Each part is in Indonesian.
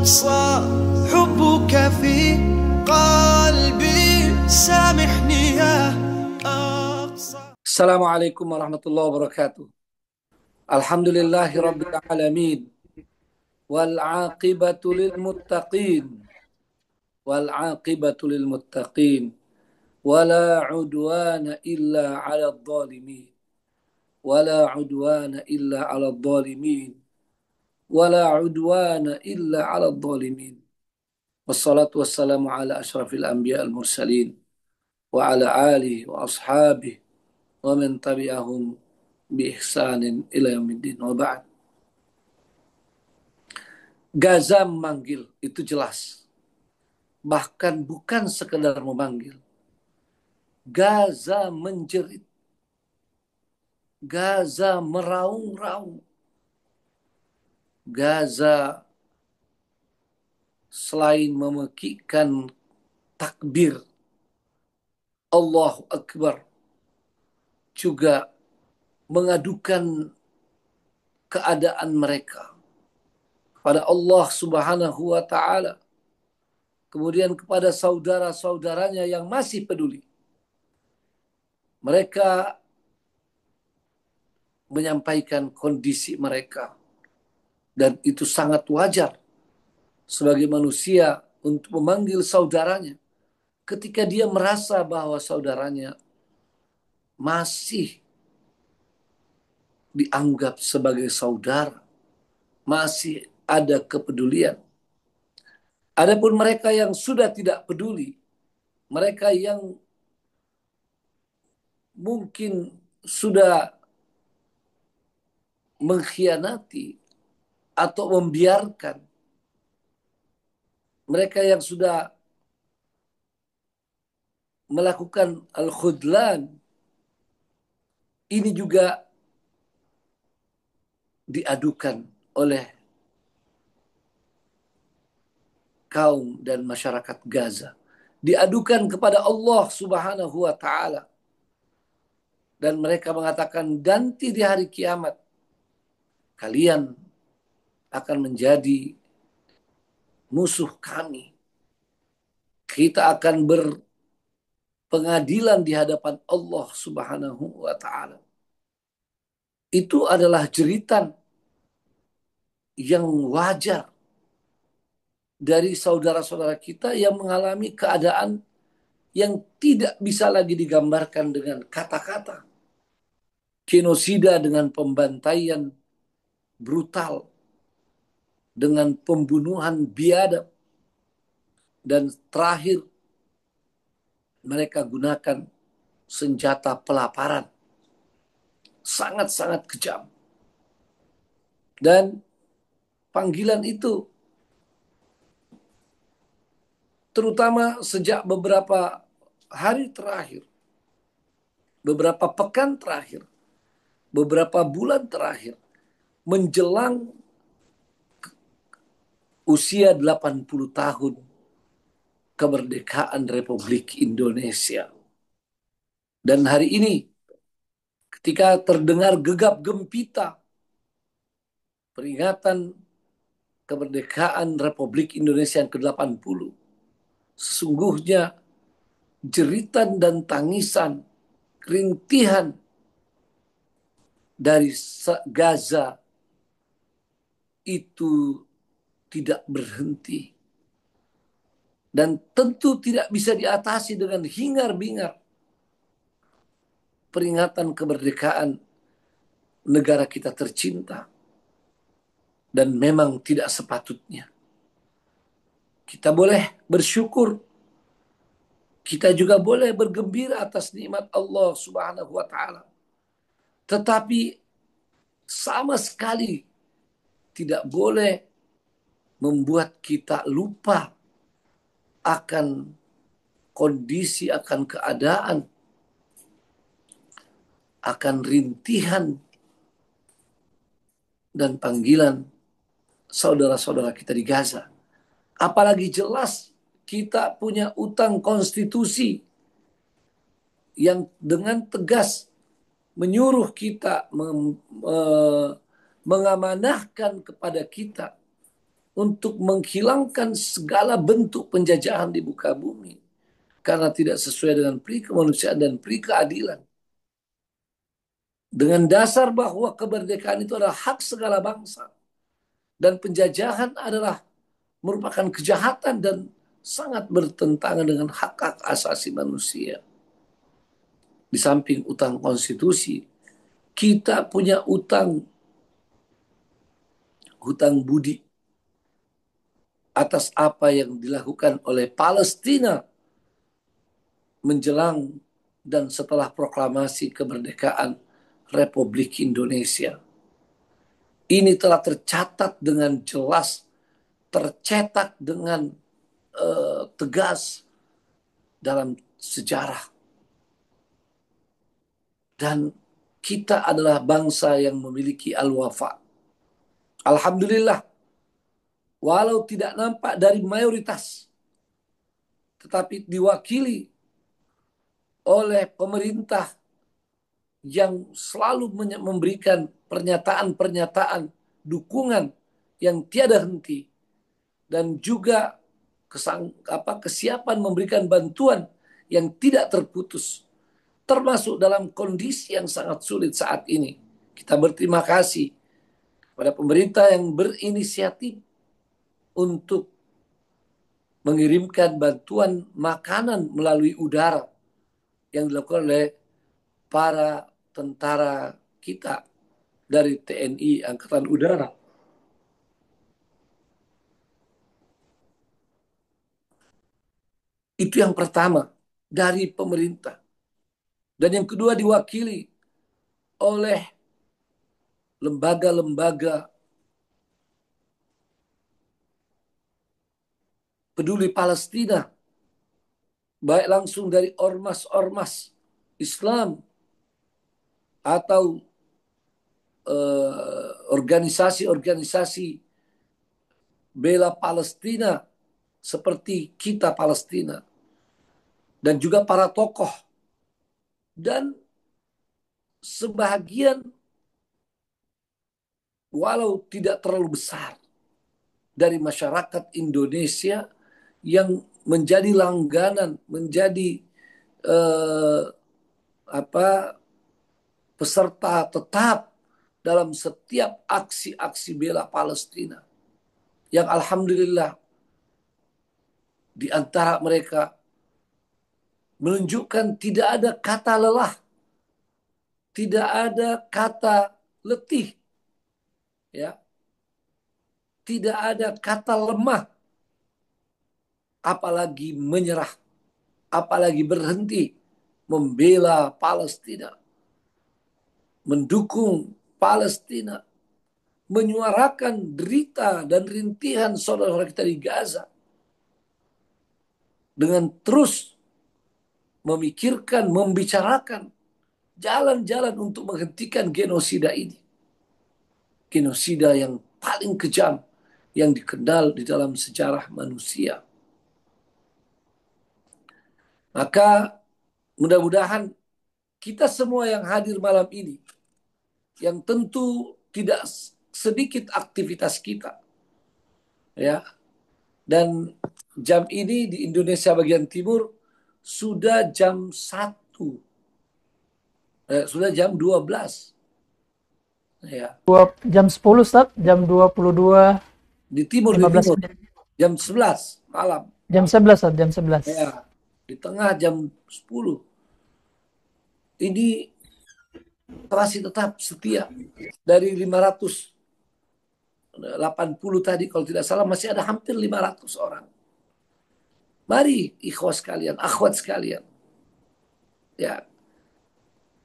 أقصى حبك في قلبي سامحني يا أقصى. Assalamualaikum warahmatullahi wabarakatuh. Alhamdulillahi rabbil alamin. Wal aqibatu lil muttaqin. Wal aqibatu lil muttaqin. Wala udwana illa 'alal zalimin. Wala udwana illa 'alal zalimin. Wala udwana illa 'alal zalimin. Wassalatu wassalamu ala asyrafil anbiya al mursalin wa ala alihi wa ashabihi wa man tabi'ahum bi ihsanin ila yaumiddin. Wa ba'd. Gaza memanggil, itu jelas. Bahkan bukan sekedar memanggil. Gaza menjerit. Gaza meraung-raung. Gaza selain memekikkan takbir Allahu Akbar, juga mengadukan keadaan mereka pada Allah Subhanahu wa Ta'ala, kemudian kepada saudara-saudaranya yang masih peduli. Mereka menyampaikan kondisi mereka, dan itu sangat wajar sebagai manusia untuk memanggil saudaranya ketika dia merasa bahwa saudaranya masih dianggap sebagai saudara, masih ada kepedulian. Adapun mereka yang sudah tidak peduli, mereka yang mungkin sudah mengkhianati atau membiarkan, mereka yang sudah melakukan al-khudlan, ini juga diadukan oleh kaum dan masyarakat Gaza. Diadukan kepada Allah Subhanahu wa Ta'ala. Dan mereka mengatakan, nanti di hari kiamat kalian akan menjadi musuh kami. Kita akan berpengadilan di hadapan Allah Subhanahu wa Ta'ala. Itu adalah jeritan yang wajar dari saudara-saudara kita yang mengalami keadaan yang tidak bisa lagi digambarkan dengan kata-kata. Genosida dengan pembantaian brutal, dengan pembunuhan biadab, dan terakhir mereka gunakan senjata pelaparan. Sangat-sangat kejam. Dan panggilan itu terutama sejak beberapa hari terakhir, beberapa pekan terakhir, beberapa bulan terakhir, menjelang usia 80 tahun kemerdekaan Republik Indonesia. Dan hari ini, ketika terdengar gegap gempita peringatan kemerdekaan Republik Indonesia yang ke-80, sesungguhnya jeritan dan tangisan, kerintihan dari Gaza itu tidak berhenti. Dan tentu tidak bisa diatasi dengan hingar-bingar peringatan kemerdekaan negara kita tercinta. Dan memang tidak sepatutnya. Kita boleh bersyukur. Kita juga boleh bergembira atas nikmat Allah Subhanahu wa Ta'ala. Tetapi sama sekali tidak boleh membuat kita lupa akan kondisi, akan keadaan, akan rintihan dan panggilan saudara-saudara kita di Gaza. Apalagi jelas kita punya utang konstitusi yang dengan tegas menyuruh kita, mengamanahkan kepada kita untuk menghilangkan segala bentuk penjajahan di muka bumi karena tidak sesuai dengan peri kemanusiaan dan peri keadilan. Dengan dasar bahwa kemerdekaan itu adalah hak segala bangsa dan penjajahan adalah merupakan kejahatan dan sangat bertentangan dengan hak-hak asasi manusia. Di samping utang konstitusi, kita punya hutang budi atas apa yang dilakukan oleh Palestina menjelang dan setelah proklamasi kemerdekaan Republik Indonesia. Ini telah tercatat dengan jelas, tercetak dengan tegas dalam sejarah. Dan kita adalah bangsa yang memiliki al-wafa. Alhamdulillah, walau tidak nampak dari mayoritas, tetapi diwakili oleh pemerintah yang selalu memberikan pernyataan-pernyataan dukungan yang tiada henti dan juga kesiapan memberikan bantuan yang tidak terputus, termasuk dalam kondisi yang sangat sulit saat ini. Kita berterima kasih pada pemerintah yang berinisiatif untuk mengirimkan bantuan makanan melalui udara yang dilakukan oleh para tentara kita dari TNI Angkatan Udara. Itu yang pertama dari pemerintah. Dan yang kedua diwakili oleh lembaga-lembaga peduli Palestina, baik langsung dari ormas-ormas Islam atau organisasi-organisasi bela Palestina seperti Kita Palestina, dan juga para tokoh dan sebagian walau tidak terlalu besar dari masyarakat Indonesia yang menjadi langganan, menjadi peserta tetap dalam setiap aksi-aksi bela Palestina. Yang alhamdulillah di antara mereka menunjukkan tidak ada kata lelah, tidak ada kata letih, ya, tidak ada kata lemah, apalagi menyerah, apalagi berhenti membela Palestina, mendukung Palestina, menyuarakan derita dan rintihan saudara kita di Gaza dengan terus memikirkan, membicarakan jalan-jalan untuk menghentikan genosida ini. Genosida yang paling kejam yang dikenal di dalam sejarah manusia. Maka mudah-mudahan kita semua yang hadir malam ini, yang tentu tidak sedikit aktivitas kita, ya, dan jam ini di Indonesia bagian timur sudah jam 1, sudah jam 12. Ya. Jam 10, Ustaz, jam 22 Di timur 15 menit. Jam 11 malam. Jam 11, Ustaz, jam 11. Ya, di tengah jam 10. Ini masih tetap setia dari 580 tadi kalau tidak salah, masih ada hampir 500 orang. Mari ikhwas sekalian, akhwat sekalian, ya,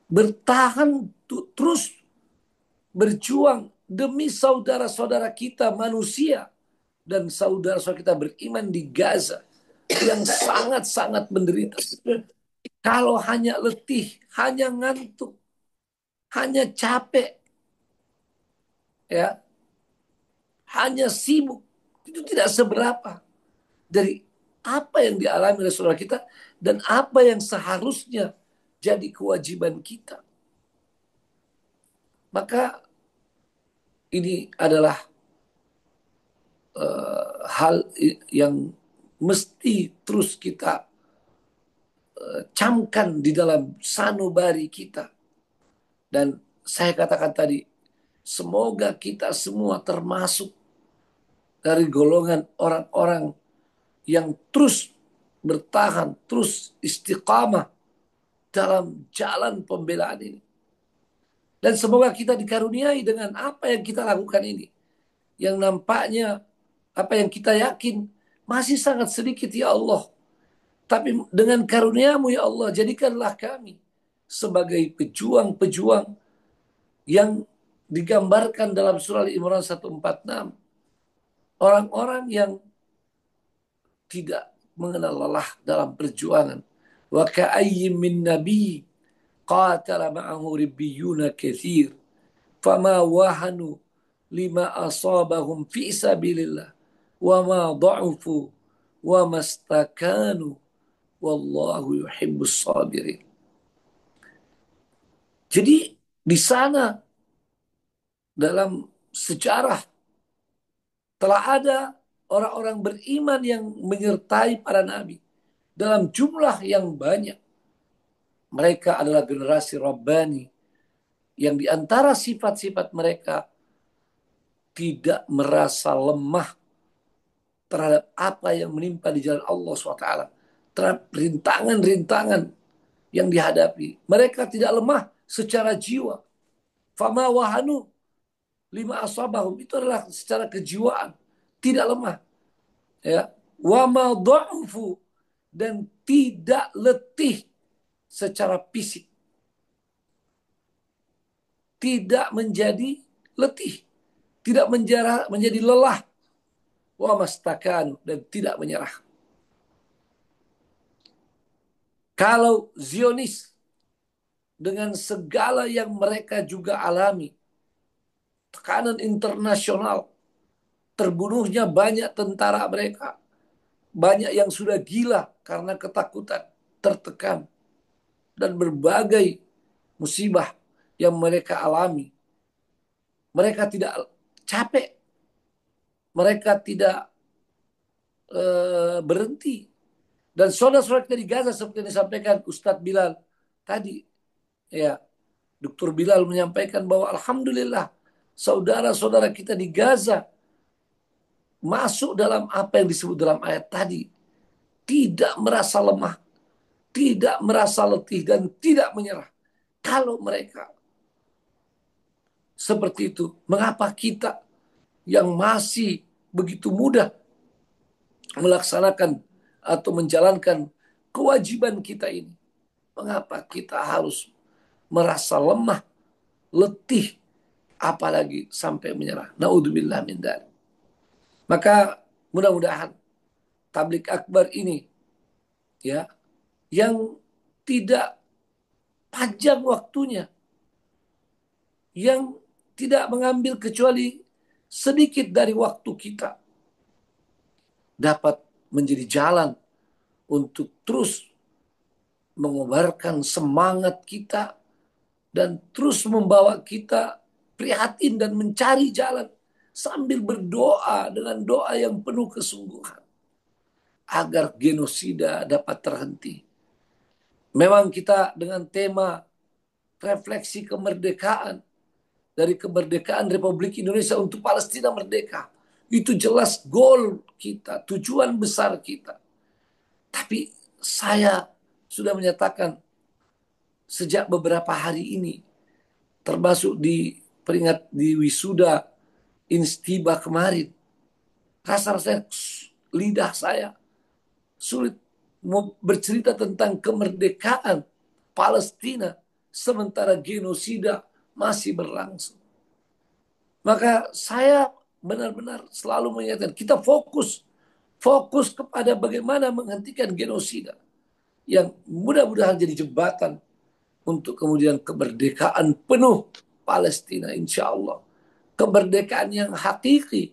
bertahan terus berjuang demi saudara-saudara kita manusia dan saudara-saudara kita beriman di Gaza yang sangat-sangat menderita. Kalau hanya letih, hanya ngantuk, hanya capek, ya, hanya sibuk, itu tidak seberapa dari apa yang dialami oleh saudara kita dan apa yang seharusnya jadi kewajiban kita. Maka ini adalah hal yang mesti terus kita camkan di dalam sanubari kita. Dan saya katakan tadi, semoga kita semua termasuk dari golongan orang-orang yang terus bertahan, terus istiqamah dalam jalan pembelaan ini. Dan semoga kita dikaruniai dengan apa yang kita lakukan ini. Yang nampaknya, apa yang kita yakin, masih sangat sedikit ya Allah. Tapi dengan karunia-Mu ya Allah, jadikanlah kami sebagai pejuang-pejuang yang digambarkan dalam surah Al-Imran 146. Orang-orang yang tidak mengenal lelah dalam perjuangan. Wa ka'ayyin min nabi qatala ma'ahu ribbiyuna katsir fama wahanu lima asabahum fi sabilillah wa ma dha'ufu wa mastakanu wallahu yuhibbus sabirin. Jadi di sana dalam sejarah telah ada orang-orang beriman yang menyertai para nabi dalam jumlah yang banyak. Mereka adalah generasi Rabbani yang di antara sifat-sifat mereka tidak merasa lemah terhadap apa yang menimpa di jalan Allah SWT, terhadap rintangan-rintangan yang dihadapi. Mereka tidak lemah secara jiwa. Fama wahanu lima asabahum, itu adalah secara kejiwaan, tidak lemah. Ya, wa ma dha'ufu, dan tidak letih secara fisik. Tidak menjadi letih, tidak menjadi lelah. Wa mastakanu, dan tidak menyerah. Kalau Zionis dengan segala yang mereka juga alami, tekanan internasional, terbunuhnya banyak tentara mereka, banyak yang sudah gila karena ketakutan, tertekan, dan berbagai musibah yang mereka alami. Mereka tidak capek, mereka tidak berhenti. Dan saudara-saudara kita di Gaza, seperti yang disampaikan Ustadz Bilal tadi, ya, Dr. Bilal menyampaikan bahwa alhamdulillah saudara-saudara kita di Gaza masuk dalam apa yang disebut dalam ayat tadi, tidak merasa lemah, tidak merasa letih, dan tidak menyerah. Kalau mereka seperti itu, mengapa kita yang masih begitu mudah melaksanakan atau menjalankan kewajiban kita ini, mengapa kita harus merasa lemah, letih, apalagi sampai menyerah? Naudzubillah min dzalik. Maka mudah-mudahan tablik akbar ini, ya, yang tidak panjang waktunya, yang tidak mengambil kecuali sedikit dari waktu kita, dapat menjadi jalan untuk terus mengobarkan semangat kita dan terus membawa kita prihatin dan mencari jalan sambil berdoa dengan doa yang penuh kesungguhan agar genosida dapat terhenti. Memang kita dengan tema refleksi kemerdekaan, dari kemerdekaan Republik Indonesia untuk Palestina merdeka, itu jelas goal kita, tujuan besar kita. Tapi saya sudah menyatakan sejak beberapa hari ini, termasuk di wisuda Instiba kemarin, rasa-rasanya lidah saya sulit bercerita tentang kemerdekaan Palestina sementara genosida masih berlangsung. Maka saya benar-benar selalu menyatakan kita fokus kepada bagaimana menghentikan genosida yang mudah-mudahan jadi jembatan untuk kemudian kemerdekaan penuh Palestina, insya Allah. Kemerdekaan yang hakiki,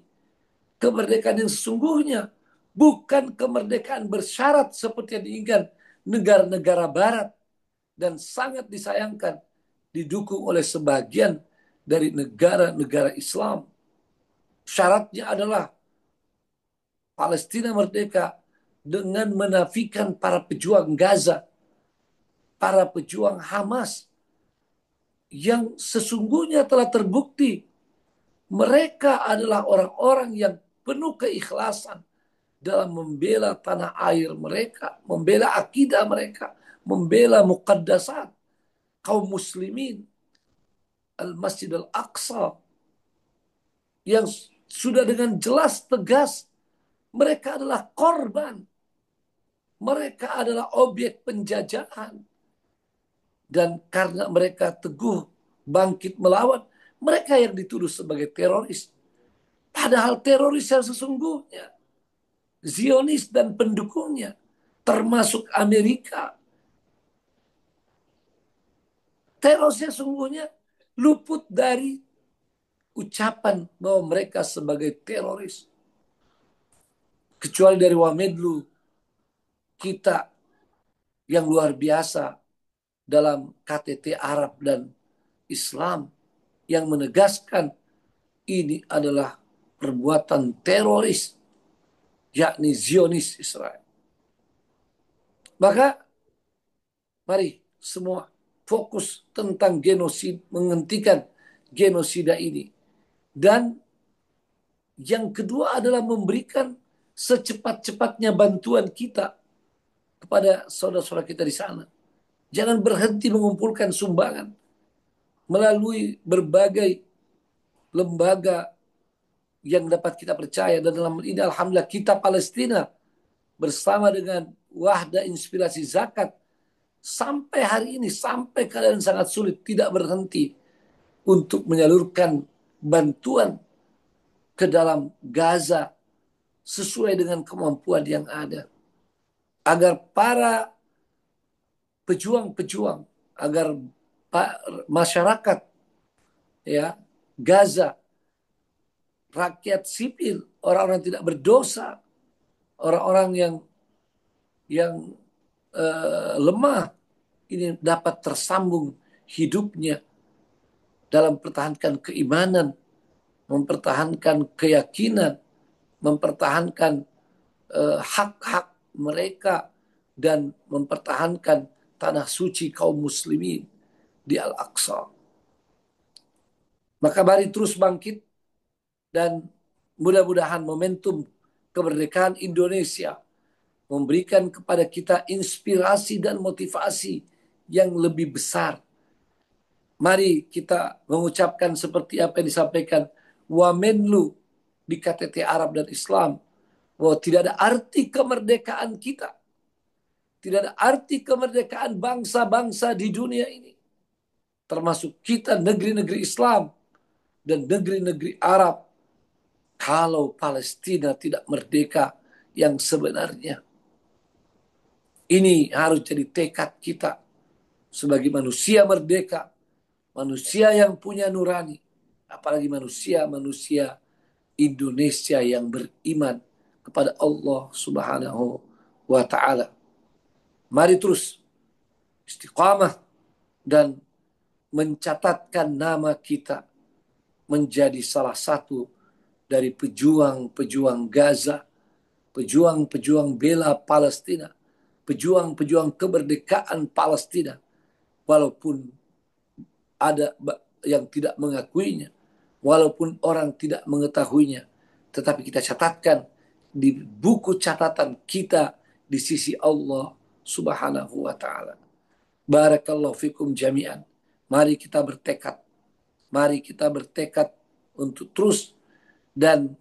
kemerdekaan yang sesungguhnya, bukan kemerdekaan bersyarat seperti yang diinginkan negara-negara barat dan sangat disayangkan didukung oleh sebagian dari negara-negara Islam. Syaratnya adalah Palestina merdeka dengan menafikan para pejuang Gaza, para pejuang Hamas yang sesungguhnya telah terbukti mereka adalah orang-orang yang penuh keikhlasan dalam membela tanah air mereka, membela akidah mereka, membela muqaddasat kaum muslimin, Al-Masjid Al-Aqsa, yang sudah dengan jelas tegas mereka adalah korban, mereka adalah objek penjajahan. Dan karena mereka teguh bangkit melawan, mereka yang dituduh sebagai teroris. Padahal teroris yang sesungguhnya, Zionis dan pendukungnya, termasuk Amerika, terorisnya sesungguhnya luput dari ucapan bahwa mereka sebagai teroris. Kecuali dari Wamedlu, kita yang luar biasa dalam KTT Arab dan Islam yang menegaskan ini adalah perbuatan teroris, yakni Zionis Israel. Maka mari semua fokus tentang genosid, menghentikan genosida ini. Dan yang kedua adalah memberikan secepat-cepatnya bantuan kita kepada saudara-saudara kita di sana. Jangan berhenti mengumpulkan sumbangan melalui berbagai lembaga yang dapat kita percaya. Dan dalam ini alhamdulillah kita Palestina bersama dengan Wahda Inspirasi Zakat sampai hari ini, sampai keadaan sangat sulit, tidak berhenti untuk menyalurkan bantuan ke dalam Gaza sesuai dengan kemampuan yang ada. Agar para pejuang-pejuang, agar masyarakat ya Gaza, rakyat sipil, orang-orang yang tidak berdosa, orang-orang yang lemah ini dapat tersambung hidupnya dalam mempertahankan keimanan, mempertahankan keyakinan, mempertahankan hak-hak mereka, dan mempertahankan tanah suci kaum muslimin di Al-Aqsa. Maka mari terus bangkit dan mudah-mudahan momentum kemerdekaan Indonesia memberikan kepada kita inspirasi dan motivasi yang lebih besar. Mari kita mengucapkan seperti apa yang disampaikan Wamenlu di KTT Arab dan Islam, bahwa tidak ada arti kemerdekaan kita, tidak ada arti kemerdekaan bangsa-bangsa di dunia ini, termasuk kita negeri-negeri Islam dan negeri-negeri Arab, kalau Palestina tidak merdeka yang sebenarnya. Ini harus jadi tekad kita sebagai manusia merdeka, manusia yang punya nurani, apalagi manusia Indonesia yang beriman kepada Allah Subhanahu wa Ta'ala. Mari terus istiqamah dan mencatatkan nama kita menjadi salah satu dari pejuang-pejuang Gaza, pejuang-pejuang bela Palestina, pejuang-pejuang kemerdekaan Palestina, walaupun ada yang tidak mengakuinya, walaupun orang tidak mengetahuinya, tetapi kita catatkan di buku catatan kita di sisi Allah Subhanahu wa Ta'ala. Barakallahu fikum jami'an. Mari kita bertekad untuk terus, dan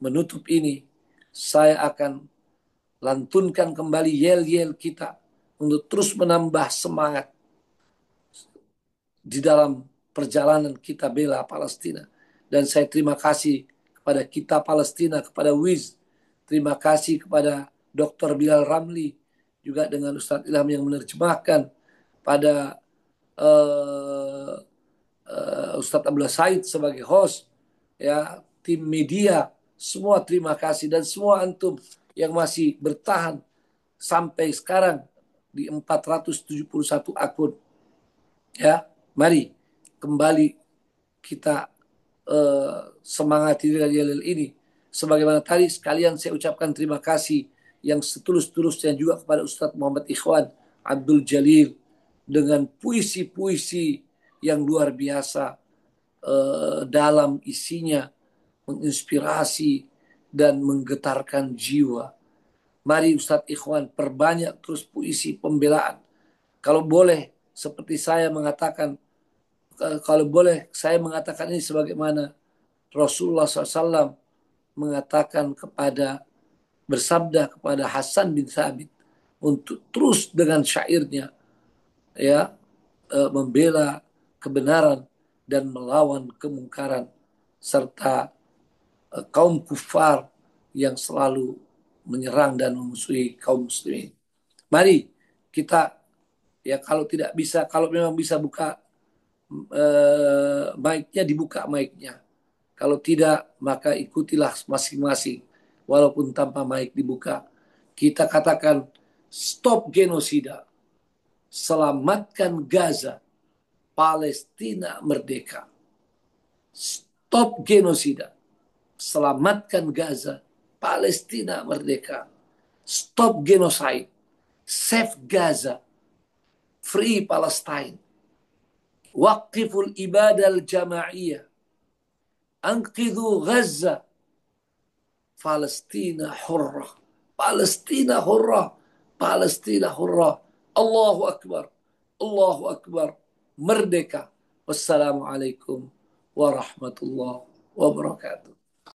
menutup ini saya akan lantunkan kembali yel-yel kita untuk terus menambah semangat di dalam perjalanan kita bela Palestina. Dan saya terima kasih kepada kita Palestina, kepada WIZ, terima kasih kepada Dr. Bilal Ramli, juga dengan Ustadz Ilham yang menerjemahkan, pada Ustadz Abdullah Said sebagai host, ya, tim media, semua terima kasih, dan semua antum yang masih bertahan sampai sekarang di 471 akun. Ya, mari kembali kita semangati dengan yel ini Sebagaimana tadi sekalian saya ucapkan terima kasih yang setulus-tulusnya juga kepada Ustadz Muhammad Ikhwan Abdul Jalil dengan puisi-puisi yang luar biasa dalam isinya, menginspirasi dan menggetarkan jiwa. Mari Ustadz Ikhwan perbanyak terus puisi pembelaan. Kalau boleh seperti saya mengatakan, kalau boleh saya mengatakan ini sebagaimana Rasulullah SAW mengatakan bersabda kepada Hasan bin Thabit untuk terus dengan syairnya ya membela kebenaran dan melawan kemungkaran serta kaum kufar yang selalu menyerang dan memusuhi kaum muslimin. Mari kita ya kalau tidak bisa, kalau memang bisa buka mic-nya, dibuka mic-nya. Kalau tidak, maka ikutilah masing-masing. Walaupun tanpa mic dibuka. Kita katakan, stop genosida. Selamatkan Gaza. Palestina merdeka. Stop genosida. Selamatkan Gaza. Palestina merdeka. Stop genocide. Save Gaza. Free Palestine. Waqiful ibadah al-jama'iyah. Anqidhu Gaza. Palestina hurrah. Palestina hurrah. Palestina hurrah. Allahu Akbar. Allahu Akbar. Merdeka. Wassalamualaikum warahmatullahi wabarakatuh.